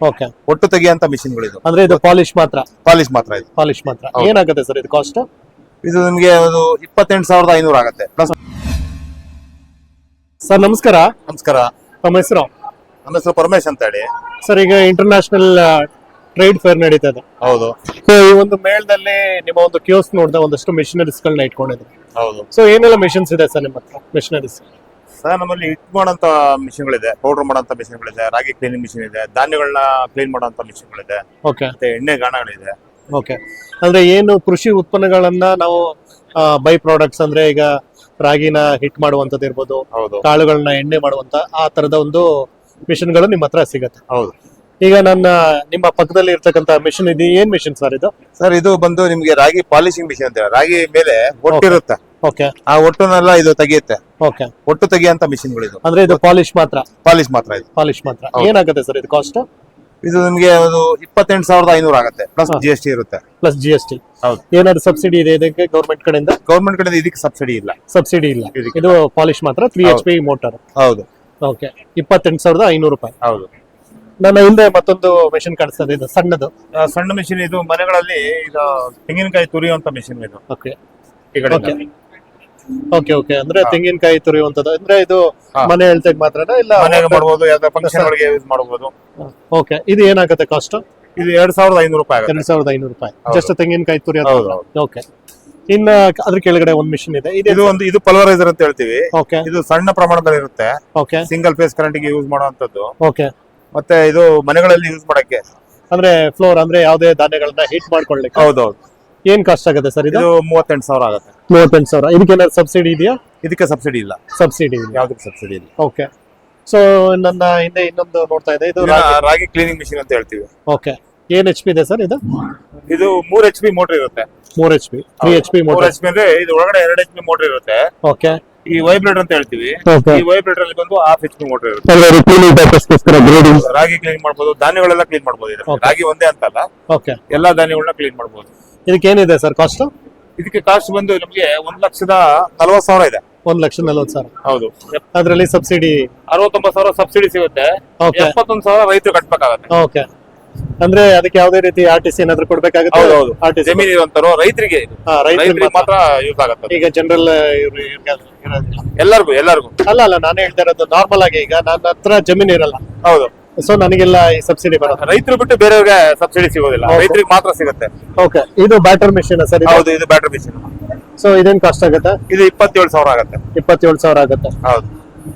Okay. ಒಟ್ಟು ತೆಗಿಯಂತ ಮಿಷಿನ್ಗಳು ಇದು. ಅಂದ್ರೆ ಇದು ಪಾಲಿಶ್ ಮಾತ್ರ ಇದು ಪಾಲಿಶ್ ಮಾತ್ರ ಹೌದು. ಏನಾಗುತ್ತೆ ಸರ್ ಇದು ಕಾಸ್ಟ್? ಇದು ನಿಮಗೆ ಒಂದು 28,500 ಆಗುತ್ತೆ ಪ್ಲಸ್. ಸರ್ ನಮಸ್ಕಾರ. ನಮಸ್ಕಾರ. ತಮ್ಮ ಹೆಸರು? ನನ್ನ ಹೆಸರು ಪರಮೇಶ್ ಅಂತ ಹೇಳಿ. ಸರ್ ಈಗ ಇಂಟರ್ನ್ಯಾಷನಲ್ ಟ್ರೇಡ್ ಫೇರ್ ನಡೀತಾ ಇದೆ. ಹೌದು. ಸೊ ಈ ಒಂದು ಮೇಳದಲ್ಲಿ ನಿಮ್ಮ ಒಂದು ಕ್ಯೂಸ್ ನೋಡಿದ ಒಂದಷ್ಟು ಮಿಷನರೀಸ್ ಗಳನ್ನ ಇಟ್ಕೊಂಡಿದ್ರು. ಹೌದು ಸೊ ಏನೆಲ್ಲ ಮಿಷನ್ಸ್ ಇದೆ ಸರ್ ನಿಮ್ಮ ಹತ್ರ? ಮಿಷನರೀಸ್ ಸರ್ ನಮ್ಮಲ್ಲಿ ಹಿಟ್ ಮಾಡೋಂತ ಮಿಷನ್ಗಳಿದೆ, ಪೌಡರ್ ಮಾಡೋಂತ ಮಿಷನ್ಗಳಿದೆ, ರಾಗಿ ಕ್ಲೀನಿಂಗ್ ಮಿಷಿನ್ ಇದೆ, ಧಾನ್ಯಗಳನ್ನ ಕ್ಲೀನ್ ಮಾಡೋಂತ ಮಿಷನ್ಗಳಿದೆ, ಓಕೆ ಮತ್ತೆ ಎಣ್ಣೆ ಗಾಣಗಳಿದೆ. ಓಕೆ. ಅಂದ್ರೆ ಏನು ಕೃಷಿ ಉತ್ಪನ್ನಗಳನ್ನ ನಾವು ಬೈ ಪ್ರಾಡಕ್ಟ್ಸ್ ಅಂದ್ರೆ ಈಗ ರಾಗಿನ ಹಿಟ್ ಮಾಡುವಂತದ್ದು ಇರ್ಬೋದು, ಹೌದು ಕಾಳುಗಳನ್ನ ಎಣ್ಣೆ ಮಾಡುವಂತ ಆ ತರದ ಒಂದು ಮಿಷನ್ಗಳು ನಿಮ್ಮ ಹತ್ರ ಸಿಗತ್ತೆ. ಹೌದು. ಈಗ ನಿಮ್ಮ ಪಕ್ಕದಲ್ಲಿ ಇರ್ತಕ್ಕಂತ ಮಿಷನ್ ಇದು ಏನ್ ಮಿಷನ್ ಸರ್ ಇದು? ಸರ್ ಇದು ಬಂದು ನಿಮ್ಗೆ ರಾಗಿ ಪಾಲಿಶಿಂಗ್ ಮಿಷಿನ್ ಅಂತ ಹೇಳಿ, ರಾಗಿ ಮೇಲೆ ಒಟ್ಟಿರುತ್ತೆ, ಓಕೆ ಆ ಒಟ್ಟನ್ನೆಲ್ಲ ಇದು ತೆಗಿಯುತ್ತೆ. ಓಕೆ. ಒಟ್ಟು ತೆಗಿಯಂತ ಮಿಷಿನ್ಗಳು ಇದು. ಅಂದ್ರೆ ಇದು ಪಾಲಿಶ್ ಮಾತ್ರ ಪಾಲಿಶ್ ಮಾತ್ರ ಇದು. ಪಾಲಿಶ್ ಮಾತ್ರ ಹೌದು. ಏನಾಗುತ್ತೆ ಸರ್ ಇದು ಕಾಸ್ಟ್? ಇದು ನಿಮ್ಗೆ ಒಂದು 28,500 ಆಗುತ್ತೆ ಪ್ಲಸ್ ಹಾ. GST ಇರುತ್ತೆ. Plus GST. ಹೌದು. ಏನಾದ್ರು ಸಬ್ಸಿಡಿ ಇದೆ ಇದಕ್ಕೆ ಗೌರ್ಮೆಂಟ್ ಕಡೆಯಿಂದ? ಗೌರ್ಮೆಂಟ್ ಕಡೆಯಿಂದ ಇದಕ್ಕೆ ಸಬ್ಸಿಡಿ ಇಲ್ಲ. ಸಬ್ಸಿಡಿ ಇಲ್ಲ. ಇದಕ್ಕೆ ಇದು ಪಾಲಿಶ್ ಮಾತ್ರ 3 ಹೌದು. HP motor. ಹೌದು. ಓಕೆ. 28,500 ರೂಪಾಯಿ. ಹೌದು. ನನ್ನ ಹಿಂದೆ ಮತ್ತೊಂದು ಮೆಷಿನ್ ಕಾಣಿಸ್ತದೆ, ಇದು ಸಣ್ಣದು. ಸಣ್ಣ ಮಿಷಿನ್ ಇದು, ಮನೆಗಳಲ್ಲಿ ಈಗ ತೆಂಗಿನಕಾಯಿ ತುರಿಯುವಂತ ಮಿಷಿನ್ ಇದು. ಓಕೆ ಈ ಕಡೆ ಓಕೆ ಓಕೆ ಓಕೆ. ಅಂದ್ರೆ ಹಾ. ತೆಂಗಿನಕಾಯಿ ತುರಿಯುವಂತದ್ದು. ಅಂದ್ರೆ ಇದು ಹಾ. ಮನೆ ಹೇಳ್ತೇನೆ ಮಾತ್ರನಾ ಇಲ್ಲ ಮನೆಗೆ ಮಾಡಬಹುದು, ಯಾವ್ದಾದ್ರು ಫಂಕ್ಷನ್ ಗಳಿಗೆ ಯೂಸ್ ಮಾಡಬಹುದು. ಓಕೆ. ಇದು ಏನಾಗುತ್ತೆ ಕಾಸ್ಟ್? ಇದು 2,500 ರೂಪಾಯಿ ಆಗುತ್ತೆ. 2,500 ರೂಪಾಯಿ ಹೌದು. ಜಸ್ಟ್ ತೆಂಗಿನಕಾಯಿ ತುರಿ. ಹೌದು, ಹೌದು. ಓಕೆ. ಇನ್ನ ಅದ್ರ ಕೆಳಗಡೆ ಒಂದು ಮಿಷಿನ್ ಇದೆ. ಇದು ಪಲ್ವರೈಸರ್ ಅಂತ ಹೇಳ್ತೀವಿ. ಓಕೆ ಇದು ಸಣ್ಣ ಪ್ರಮಾಣದಲ್ಲಿ ಇರುತ್ತೆ, ಓಕೆ ಸಿಂಗಲ್ ಫೇಸ್ ಕರೆಂಟ್ ಗೆ ಯೂಸ್ ಮಾಡುವಂತದ್ದು. ಓಕೆ. ಮತ್ತೆ ಇದು ಮನೆಗಳಲ್ಲಿ ಯೂಸ್ ಮಾಡಕ್ಕೆ. ಅಂದ್ರೆ ಫ್ಲೋರ್ ಅಂದ್ರೆ ಯಾವುದೇ ಧಾನ್ಯಗಳನ್ನ ಹೀಟ್ ಮಾಡ್ಕೊಳ್ಳಿಕ್ಕೆ. ಹೌದೌದು. ಏನ್ ಕಾಸ್ಟ್ ಆಗುತ್ತೆ ಸರ್ ಇದು? ಇದು 38,000 ಆಗುತ್ತೆ. 38,000. ಇದಕ್ಕೆ ಏನಾದ್ರು ಸಬ್ಸಿಡಿ ಇದೆಯಾ? ಇದಕ್ಕೆ ಸಬ್ಸಿಡಿ ಇಲ್ಲ. ಸಬ್ಸಿಡಿ ಇಲ್ಲ. ಯಾವ್ದಕ್ಕೆ ಸಬ್ಸಿಡಿ ಇಲ್ಲ. ಓಕೆ. ಸೊ ನನ್ನ ಹಿಂದೆ ಇನ್ನೊಂದು ನೋಡ್ತಾ ಇದೆ, ಇದು ಇದನ್ನ ರಾಗಿ ಕ್ಲೀನಿಂಗ್ ಮಿಷಿನ್ ಅಂತ ಹೇಳ್ತೀವಿ. ಓಕೆ. ಏನ್ HP ಇದೆ ಸರ್ ಇದು? ಇದು 3 HP ಮೋಟರ್ ಇರುತ್ತೆ. 3 HP 3 HP 3 ಮೋಟರ್. HP ಅಂದ್ರೆ ಇದು ಒಳಗಡೆ 2 HP ಮೋಟರ್ ಇರುತ್ತೆ. ಓಕೆ. ಈ ವೈಬ್ರೇಟರ್ ಅಂತ ಹೇಳ್ತೀವಿ. ಓಕೆ. ಈ ವೈಬ್ರೇಟರ್ ಅಲ್ಲಿ ಬಂದು 1/2 HP ಮೋಟರ್ ಇರುತ್ತೆ. ಅಂದ್ರೆ ಕ್ಲೀನಿಂಗ್ ಪರ್ಪಸ್ಗೋಸ್ಕರ ಗ್ರೇಡಿಂಗ್. ರಾಗಿ ಕ್ಲೀನ್ ಮಾಡಬಹುದು, ಧಾನ್ಯಗಳೆಲ್ಲ ಕ್ಲೀನ್ ಮಾಡಬಹುದು. Okay. ರಾಗಿ ಒಂದೇ ಅಂತಲ್ಲ, ಓಕೆ. ಎಲ್ಲಾ ಧಾನ್ಯಗಳನ್ನ ಕ್ಲೀನ್ ಮಾಡಬಹುದು. ಇದಕ್ಕೆ ಏನಿದೆ ಸರ್ ಕಾಸ್ಟ್? ಇದಕ್ಕೆ ಕಾಸ್ಟ್ ಬಂದು ನಮಗೆ 1,40,000 ಇದೆ. 1,40,000. ಹೌದು. ಅದ್ರಲ್ಲಿ ಸಬ್ಸಿಡಿ 69,000 ಸಬ್ಸಿಡಿ ಸಿಗುತ್ತೆ. ಓಕೆ 71,000 ರೈತರು ಕಟ್ಬೇಕಾಗತ್ತೆ. ಓಕೆ. ಅಂದ್ರೆ ಅದಕ್ಕೆ ಯಾವುದೇ ರೀತಿ RTC ಏನಾದ್ರು ಕೊಡ್ಬೇಕಾಗುತ್ತೆ? ಹೌದು. RTC ಜಮೀನು ಇರುವಂತರು ರೈತರಿಗೆ ಇದು. ರೈತರಿಗೆ ರೈತರಿಗೆ ಮಾತ್ರ ಯೂಸ್ ಆಗುತ್ತೆ. ಈಗ ಜನರಲ್ ಎಲ್ಲರಿಗೂ ಅಲ್ಲ ನಾನು ಹೇಳ್ತಾ ಇರೋದು ನಾರ್ಮಲ್ ಆಗಿ. ಈಗ ನನ್ನ ಹತ್ರ ಜಮೀನ್ ಇರಲ್ಲ, ಹೌದು. ಸೊ ನನಗೆಲ್ಲ ಈ ಸಬ್ಸಿಡಿ ಬರುತ್ತೆ. ರೈತರು ಬಿಟ್ಟು ಬೇರೆಯವ್ರಿಗೆ ಸಬ್ಸಿಡಿ ಸಿಗೋದಿಲ್ಲ, ಹೌದು. ರೈತರಿಗೆ ಮಾತ್ರ ಸಿಗುತ್ತೆ. ಓಕೆ. ಇದು ಬ್ಯಾಟರ್ ಮಿಷಿನ್ ಸರ್ ಇದು? ಹೌದು. ಇದು ಬ್ಯಾಟರಿ ಮಿಷಿನ್. ಸೊ ಇದೇನ್ ಕಾಸ್ಟ್ ಆಗುತ್ತೆ? ಇದು 27,000 ಆಗುತ್ತೆ. 27,000 ಆಗುತ್ತೆ. ಹೌದು.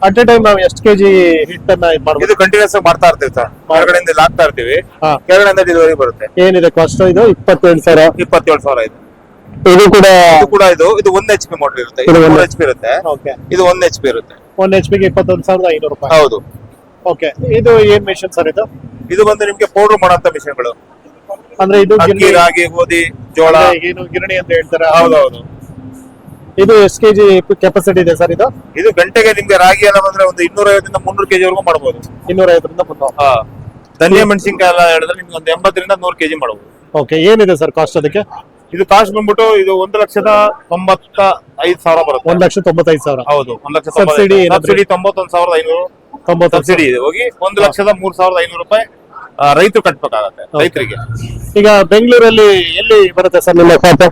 ಅಟ್ ಎ ಟೈಮ್ ನಾವು ಎಷ್ಟು ಕೆಜಿ ಹಿಟ್ ಅನ್ನ ಇದು ಮಾಡ್ಬೋದು? ಇದು ಕಂಟಿನ್ಯೂಸ್ ಆಗಿ ಮಾಡ್ತಾ ಇರ್ತೀವಿ ಸರ್. ಹೊರಗಡೆಯಿಂದ ಇಲ್ಲಿ ಹಾಕ್ತಾ ಇರ್ತೀವಿ, ಹಾ. ಕೆಳಗಡೆಯಿಂದ ಡೆಲಿವರಿ ಬರುತ್ತೆ. ಏನಿದೆ ಕಾಸ್ಟ್? ಇದು 27,000. 27,000 ಇದೆ. ಇದು ಕೂಡ ಇದು 1 HP ಮೋಟರ್ ಇರುತ್ತೆ. ಇದು ಇದು 1 3 HP ಇರುತ್ತೆ. ಓಕೆ. ಇದು 1 HP ಇರುತ್ತೆ. 1 HP ಗೆ 21,500 ರೂಪಾಯಿ. ಹೌದು. ಓಕೆ. ಇದು ಏನ್ ಮಿಷನ್ ಸರ್ ಇದು? ಇದು ಬಂದು ನಿಮ್ಗೆ ಪೌಡರ್ ಮಾಡೋಂತ ಮಿಷನ್ಗಳು. ಅಂದ್ರೆ ಇದು ಅಕ್ಕಿ, ರಾಗಿ, ಗೋಧಿ, ಜೋಳ. ಏನು ಗಿರಣಿ ಅಂತ ಹೇಳ್ತಾರೆ? ಹೌದೌದು. ಇದು ಎಷ್ಟು ಕೆಜಿ ಕೆಪಾಸಿಟಿ ಇದೆ ಸರ್ ಇದು? ಇದು ಗಂಟೆಗೆ ನಿಮ್ಗೆ ರಾಗಿ ಎಲ್ಲ ಬಂದ್ರೆ ಒಂದು 250 300 kg ವರೆಗೂ ಮಾಡಬಹುದು. 250ರಿಂದ 300. ಧನಿಯಾ ಮೆಣಸಿನಕಾಯಿ ಎಲ್ಲ ಹೇಳಿದ್ರೆ ನಿಮ್ಗೆ ಒಂದು 80ರಿಂದ 100 kg ಮಾಡಬಹುದು. ಓಕೆ. ಏನಿದೆ ಸರ್ ಕಾಸ್ಟ್ ಅದಕ್ಕೆ? ಇದು ಕಾಸ್ಟ್ ಬಂದ್ಬಿಟ್ಟು ಇದು 1,95,000 ಬರುತ್ತೆ. 1,95,000. ಹೌದು. 1,95,000 ಸಬ್ಸಿಡಿ ಏನಾದ್ರು? ಸಬ್ಸಿಡಿ 91,500 ಸಬ್ಸಿಡಿ ಇದೆ. ಹೋಗಿ 1,03,500 ರೂಪಾಯಿ ರೈತರು ಕಟ್ಬೇಕಾಗತ್ತೆ. ರೈತರಿಗೆ ಈಗ ಬೆಂಗಳೂರಲ್ಲಿ ಎಲ್ಲಿ ಬರುತ್ತೆ ಸರ್ ನಿಮ್ಮ ಶಾಪ್?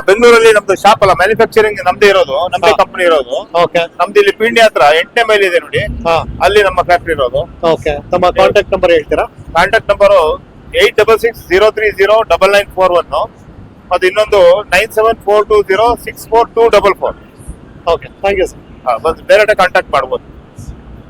ಬೆಂಗಳೂರಲ್ಲಿ ನಮ್ದು ಶಾಪ್ ಅಲ್ಲ, ಮ್ಯಾನುಫ್ಯಾಕ್ಚರಿಂಗ್ ನಮ್ದೇ ಇರೋದು, ನಮ್ದೇ ಹಾ. ಕಂಪನಿ ಇರೋದು. ಓಕೆ. ನಮ್ದು ಇಲ್ಲಿ ಪಿಂಡಿ ಹತ್ರ 8ನೇ ಮೈಲಿ ಇದೆ ನೋಡಿ, ಹಾ. ಅಲ್ಲಿ ನಮ್ಮ ಫ್ಯಾಕ್ಟ್ರಿ ಇರೋದು. ಓಕೆ. ತಮ್ಮ ಕಾಂಟ್ಯಾಕ್ಟ್ ನಂಬರ್ ಹೇಳ್ತೀರಾ? ಕಾಂಟ್ಯಾಕ್ಟ್ ನಂಬರ್ 8660309941 ಅದು ಇನ್ನೊಂದು 9742064244. ಓಕೆ. Thank you sir. ಬಂದು ಡೈರೆಕ್ಟ್ ಕಾಂಟ್ಯಾಕ್ಟ್ ಮಾಡ್ಬೋದು.